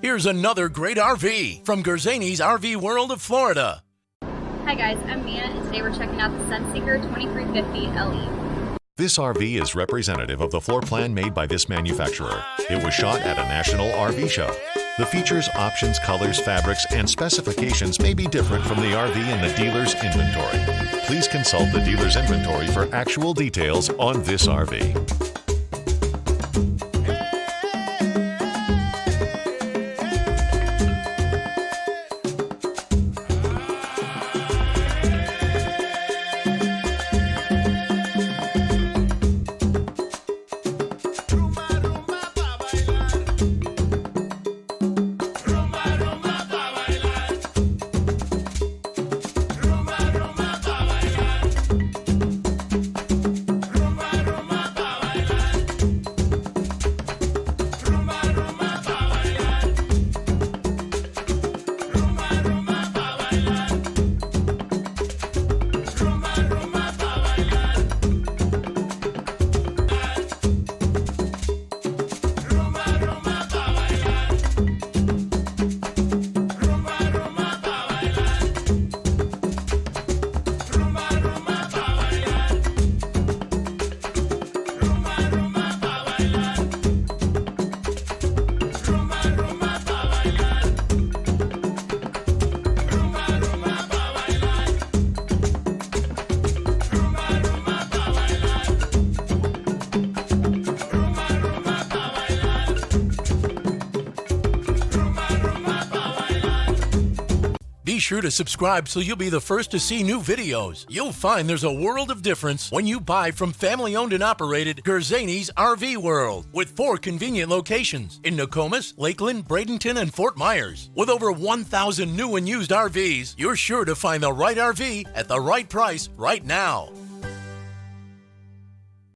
Here's another great RV from Gerzeny's RV World of Florida. Hi guys, I'm Mia, and today we're checking out the River-Sunseeker LE-2350LE. This RV is representative of the floor plan made by this manufacturer. It was shot at a national RV show. The features, options, colors, fabrics, and specifications may be different from the RV in the dealer's inventory. Please consult the dealer's inventory for actual details on this RV. Be sure to subscribe so you'll be the first to see new videos. You'll find there's a world of difference when you buy from family-owned and operated Gerzeny's RV World, with 4 convenient locations in Nokomis, Lakeland, Bradenton, and Fort Meyers. With over 1,000 new and used RVs, you're sure to find the right RV at the right price right now.